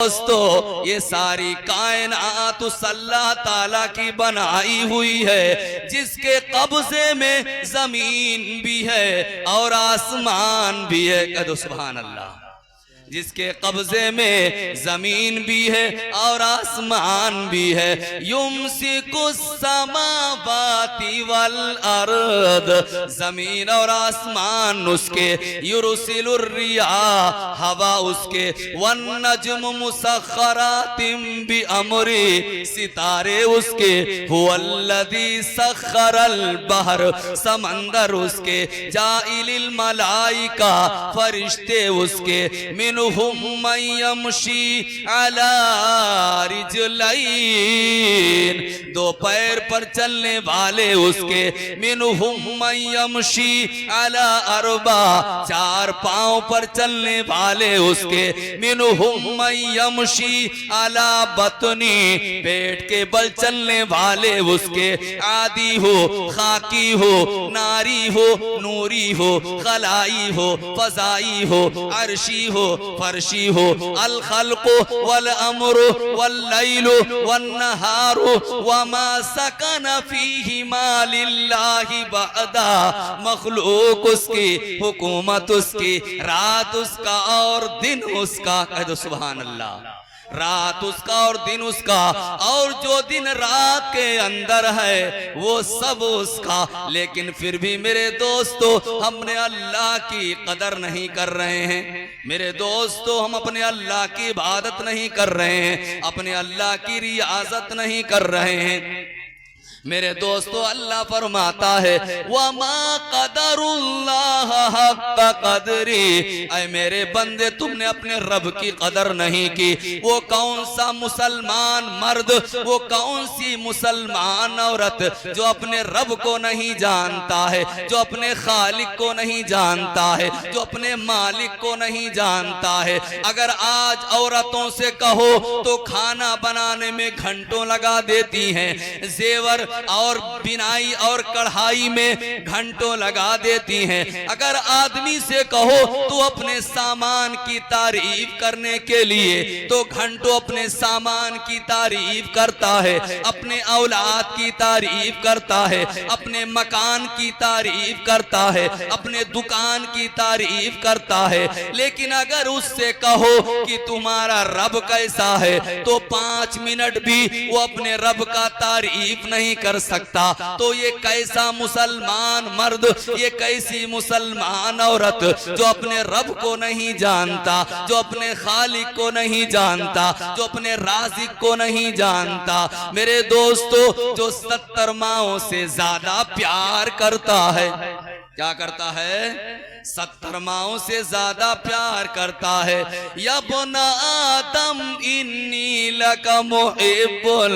दोस्तों ये सारी कायनात उस अल्लाह ताला की बनाई हुई है जिसके कब्जे में जमीन भी है और आसमान भी है। कह दो सुभान अल्लाह। जिसके कब्जे में जमीन भी है और आसमान भी है। युमसिकुस समावाति वल अर्द, जमीन और आसमान उसके, युरसिलुर रियाह, हवा उसके, वन नज्मु मुसख्खरातिम बि अमरी, सितारे उसके, हुवल्लज़ी सख्खरल बहर, समंदर उसके, जाइलिल मलाइका, फरिश्ते उसके, मिन यमशी अला रिजलैन, दो पैर पर चलने वाले उसके, मिनहुम यमशी अला अरबा, चार पांव पर चलने वाले उसके, मिनहुम यमशी अला बतनी, पेट के बल चलने वाले उसके, आदि हो, खाकी हो, नारी हो, नूरी हो, खलाई हो, फजाई हो, अर्शी हो, फर्शी हो, अल खल्क़ु वल अम्रु वल लैलु वन नहारु वमा सकन फीहिमा लिल्लाहि बअदा, मखलूक उसकी, हुकूमत उसकी, रात उसका और दिन उसका। कह दो सुभान अल्लाह। रात उसका और दिन उसका, और जो दिन रात के अंदर है वो सब उसका। लेकिन फिर भी मेरे दोस्तों हमने अल्लाह की कदर नहीं कर रहे हैं। मेरे दोस्तों हम अपने अल्लाह की इबादत नहीं कर रहे हैं, अपने अल्लाह की रियाजत नहीं कर रहे हैं। मेरे दोस्तों अल्लाह फरमाता है वमा कदरुल्लाह हक़्क़ क़द्री, ऐ मेरे बंदे तुमने अपने रब की कदर नहीं की। वो कौन सा मुसलमान मर्द, वो कौन सी मुसलमान औरत जो अपने रब को नहीं जानता है, जो अपने खालिक को नहीं जानता है, जो अपने मालिक को नहीं जानता है। अगर आज औरतों से कहो तो खाना बनाने में घंटों लगा देती हैं, जेवर और बिनाई और कढ़ाई में घंटों लगा देती हैं। अगर आदमी से कहो तो अपने सामान की तारीफ करने के लिए तो घंटों अपने सामान की तारीफ करता है, अपने औलाद की तारीफ करता है, अपने मकान की तारीफ करता है, अपने दुकान की तारीफ करता है। लेकिन अगर उससे कहो कि तुम्हारा रब कैसा है तो 5 मिनट भी वो अपने रब का तारीफ नहीं कर सकता। तो ये कैसा मुसलमान मर्द, ये कैसी मुसलमान औरत जो अपने रब को नहीं जानता, जो अपने खालिक को नहीं जानता, जो अपने राज़िक को नहीं जानता। मेरे दोस्तों जो 70 माओं से ज्यादा प्यार करता है, क्या करता है? 70 माओं से ज्यादा प्यार करता है। यब्ना आदम इन्नी लका मुहिब्बुल,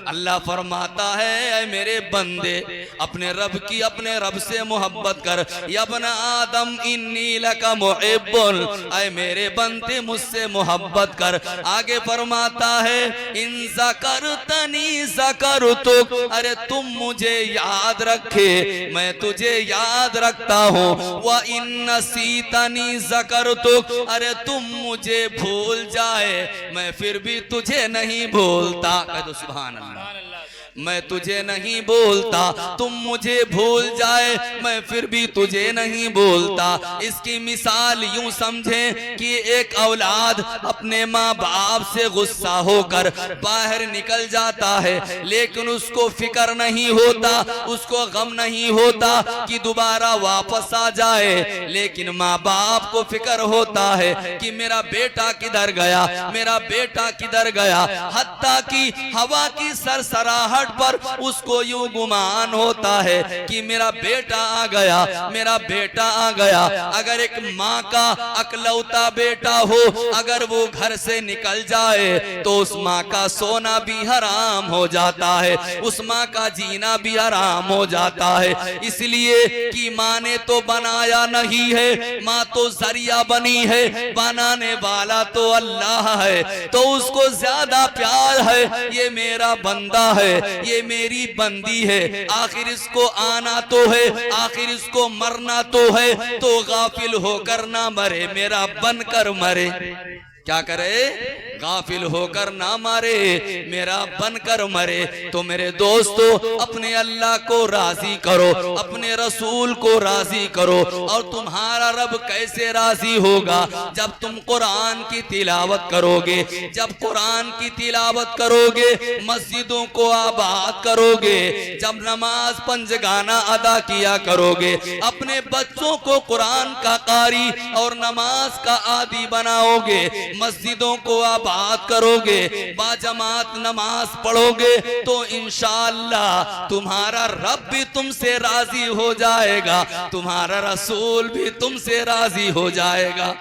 अल्लाह फरमाता है ऐ मेरे बंदे अपने रब की, अपने रब से मोहब्बत कर। यब्ना आदम इन्नी लका मुहिब्बुल, ऐ मेरे बंदे मुझसे मोहब्बत कर। आगे फरमाता है इन ज़करतनी ज़करतुक, अरे तुम मुझे याद रखे मैं तुझे याद रखता हूँ। व इन नसीतनी ज़करतुक, अरे तुम मुझे भूल जाए मैं फिर भी तुझे नहीं भूलता। कह दो सुभान अल्लाह। मैं तुझे नहीं भूलता, तुम मुझे भूल जाए मैं फिर भी तुझे नहीं भूलता। इसकी मिसाल यूं समझें कि एक औलाद अपने माँ बाप से गुस्सा होकर बाहर निकल जाता है, लेकिन उसको फिक्र नहीं होता, उसको गम नहीं होता कि दोबारा वापस आ जाए। लेकिन माँ बाप को फिक्र होता है कि मेरा बेटा किधर गया, मेरा बेटा किधर गया। हत्ता कि हवा की सरसराहट पर उसको यूं गुमान होता है कि मेरा बेटा आ गया, मेरा बेटा आ गया। अगर एक माँ का अकलौता बेटा हो, अगर वो घर से निकल जाए तो उस माँ का सोना भी हराम हो जाता है, उस माँ का जीना भी हराम हो जाता है। इसलिए कि माँ ने तो बनाया नहीं है, माँ तो जरिया बनी है, बनाने वाला तो अल्लाह है। तो उसको ज्यादा प्यार है ये मेरा बंदा है, ये मेरी बंदी है। आखिर इसको आना तो है, आखिर इसको मरना तो है, तो गाफिल होकर ना मरे, मेरा बनकर मरे। क्या करे, गाफिल होकर ना मारे, मेरा बनकर मरे। तो मेरे दोस्तों, अपने अल्लाह को राजी करो, अपने रसूल को राजी करो। और तुम्हारा रब कैसे राजी होगा? जब तुम कुरान की तिलावत करोगे, जब कुरान की तिलावत करोगे, मस्जिदों को आबाद करोगे, जब नमाज पंजगाना अदा किया करोगे, अपने बच्चों को कुरान का कारी और नमाज का आदी बनाओगे, मस्जिदों को आबाद करोगे, बाजमात नमाज पढ़ोगे, तो इंशाअल्लाह तुम्हारा रब भी तुमसे राजी हो जाएगा, तुम्हारा रसूल भी तुमसे राजी हो जाएगा।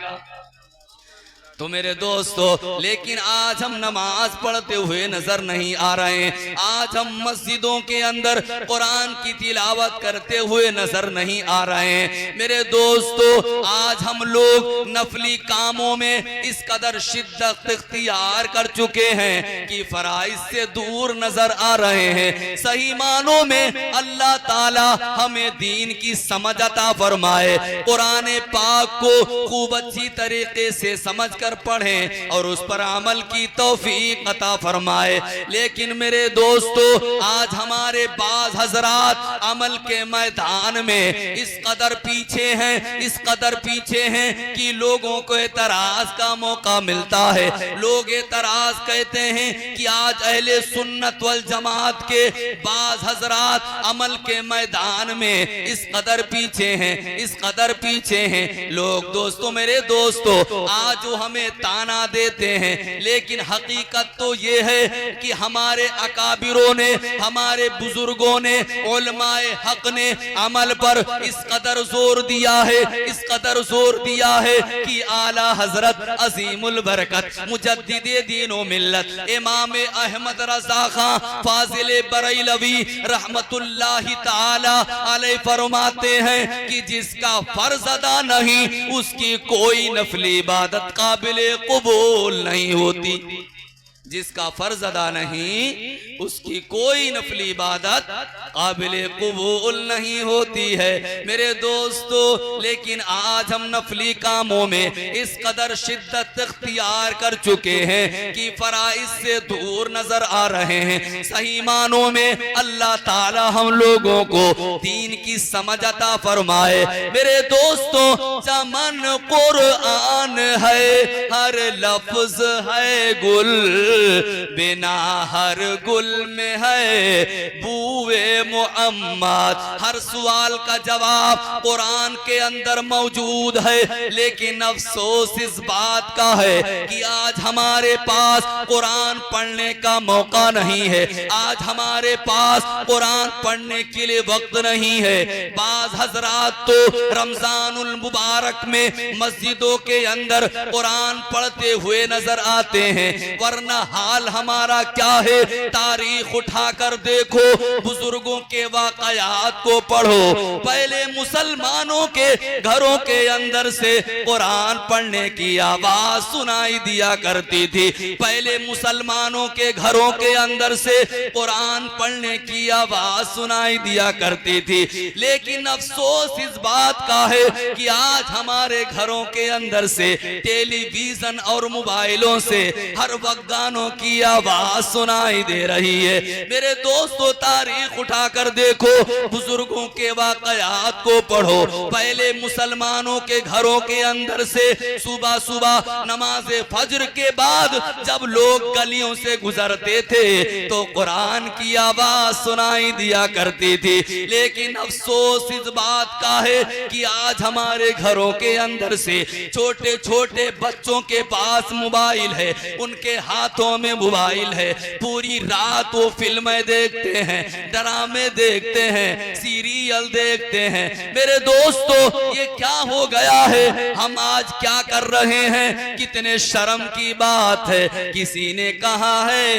तो मेरे दोस्तों, लेकिन आज हम नमाज पढ़ते हुए नजर नहीं आ रहे हैं, आज हम मस्जिदों के अंदर कुरान की तिलावत करते हुए नजर नहीं आ रहे हैं। मेरे दोस्तों, आज हम लोग नफली कामों में इस कदर शिद्दत इख्तियार कर चुके हैं कि फराइज से दूर नजर आ रहे हैं। सही मानों में अल्लाह ताला हमें दीन की समझ अता फरमाए, कुरान पाक को खूब अच्छी तरीके से समझ कर पढ़ें और उस पर अमल की तौफीक अता फरमाए। लेकिन मेरे दोस्तों, आज हमारे बाज हजरात अमल के मैदान में इस कदर पीछे हैं, इस कदर पीछे हैं कि लोगों को एतराज का मौका मिलता है। लोग एतराज कहते हैं कि आज अहले सुन्नत वल जमात के बाज हजरात अमल के मैदान में इस कदर पीछे हैं, इस कदर पीछे हैं लोग। दोस्तों, मेरे दोस्तों, आज जो हमें ताना देते हैं, लेकिन हकीकत तो ये है कि हमारे अकाबिरों ने, हमारे बुजुर्गों ने, उलमाए हक ने अमल पर इस कदर जोर दिया है, इस कदर जोर दिया है कि आला हजरत अजीमुल बरकत मुजद्दिदे दीन व मिल्लत इमाम अहमद रज़ा खां फाजिल बरैलवी रहमतुल्लाहि ताला अलैहि फरमाते हैं कि जिसका फर्ज अदा नहीं, उसकी कोई नफली इबादत काबिल कबूल नहीं होती। जिसका फर्ज अदा नहीं, उसकी कोई नफली इबादत काबिले कबूल नहीं होती है। मेरे दोस्तों, लेकिन आज हम नफली कामों में इस कदर शिद्दत इख्तियार कर चुके हैं कि फराइज से दूर नजर आ रहे हैं। सही मानों में अल्लाह ताला हम लोगों को दीन की समझ अता फरमाए। मेरे दोस्तों, चमन कुरान है, हर लफ्ज है गुल, बिना हर गुल में है बूए मोहम्मद। हर सवाल का जवाब कुरान के अंदर मौजूद है, लेकिन अफसोस इस बात का है कि आज हमारे पास कुरान पढ़ने का मौका नहीं है, आज हमारे पास कुरान पढ़ने के लिए वक्त नहीं है। बाज हजरात तो रमजानुल मुबारक में मस्जिदों के अंदर कुरान पढ़ते हुए नजर आते हैं, वरना हाल हमारा क्या है? तारीख उठाकर देखो, बुजुर्गों के वाकयात को पढ़ो। पहले मुसलमानों के घरों के अंदर से कुरान पढ़ने की आवाज सुनाई दिया करती थी, पहले मुसलमानों के घरों के अंदर से कुरान पढ़ने की आवाज सुनाई दिया करती थी। लेकिन अफसोस इस बात का है कि आज हमारे घरों के अंदर से टेलीविजन और मोबाइलों से हर वक्त गानों की आवाज सुनाई दे रही है। मेरे दोस्तों, तारीख उठाकर देखो, बुजुर्गों के वाकयात को पढ़ो। पहले मुसलमानों के घरों के अंदर से सुबह सुबह नमाज फज्र के बाद जब लोग गलियों से गुजरते थे तो कुरान की आवाज सुनाई दिया करती थी। लेकिन अफसोस इस बात का है कि आज हमारे घरों के अंदर से छोटे छोटे बच्चों के पास मोबाइल है, उनके हाथों में मोबाइल है, पूरी रात वो फिल्में देखते हैं, ड्रामे देखते हैं, सीरियल देखते हैं। मेरे दोस्तों, ये क्या हो गया है? हम आज क्या कर रहे हैं? कितने शर्म की बात है। किसी ने कहा है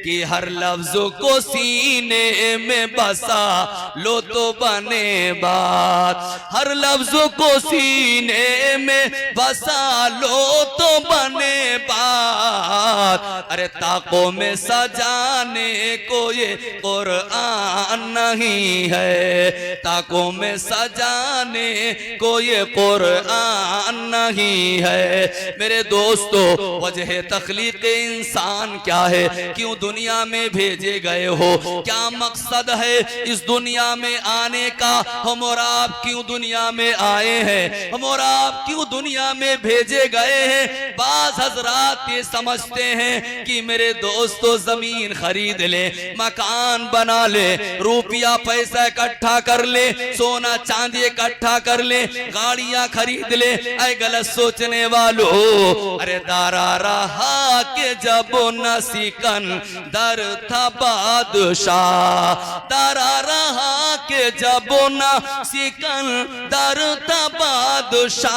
कि हर लफ्ज को सीने में बसा लो तो बने बात, हर लफ्ज को सीने में बसा लो तो बने बात। बात, अरे ताकों में सजाने को ये कुरान नहीं है, ताकों में सजाने को ये कुरान नहीं है। मेरे दोस्तों, वजह तख्लीक इंसान क्या है, क्यों दुनिया में भेजे गए हो, क्या मकसद है इस दुनिया में आने का, हम और आप क्यों दुनिया में आए हैं, हम और आप क्यों दुनिया में भेजे गए हैं। बाज हजरात ये समझते हैं कि मेरे दोस्तों जमीन खरीद ले, मकान बना ले, रुपया पैसा इकट्ठा कर ले, सोना चांदी इकट्ठा कर ले, गाड़ियां खरीद ले। ऐ गलत सोचने वालों, अरे दारा रहा के जब न सिकंदर था बादशाह, दारा रहा के जब न सिकंदर था बादशाह,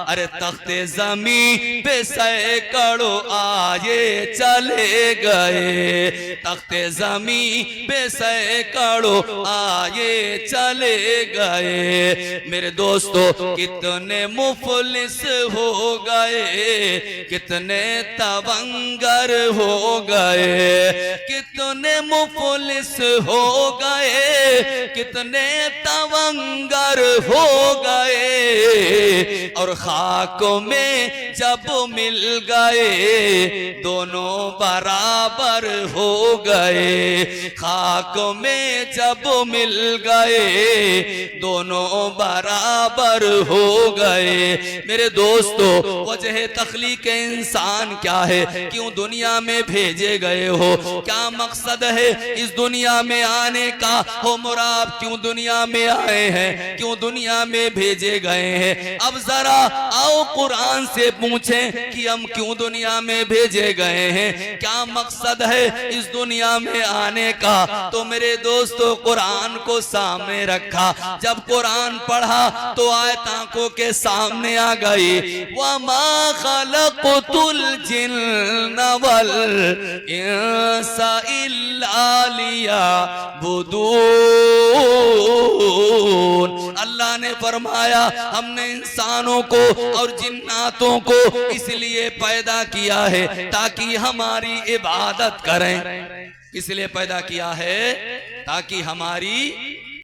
अरे तख्ते जमीन पे सैकड़ों आए चले गए, तख्ते जमीन पे सैकड़ों आए चले गए। मेरे दोस्तों, कितने मुफलिस हो गए, कितने तवंगर हो गए, कितने मुफलिस हो गए, कितने तवंगर हो गए। और खाक में जब मिल गए दोनों बराबर हो गए, खाक में जब मिल गए दोनों बराबर हो गए। मेरे दोस्तों, वजह तख्लीक इंसान क्या है, क्यों दुनिया में भेजे गए हो, क्या मकसद है इस दुनिया में आने का, हो मुराब क्यों दुनिया में आए हैं, क्यों दुनिया में भेजे गए हैं। अब जरा आओ कुरान से पूछें कि हम क्यों दुनिया में भेजे गए हैं, क्या मकसद है इस दुनिया में आने का। तो मेरे दोस्तों, कुरान को सामने रखा, जब कुरान पढ़ा तो आयत आंखों के सामने आ गई, वमा खलक़तुल जिन्न वल इंसा इल्ला लियअबुदून। अल्लाह ने फरमाया, हमने इंसानों को और जिन्नातों को इसलिए पैदा किया है ताकि हमारी इबादत करें। इसलिए पैदा किया है ताकि हमारी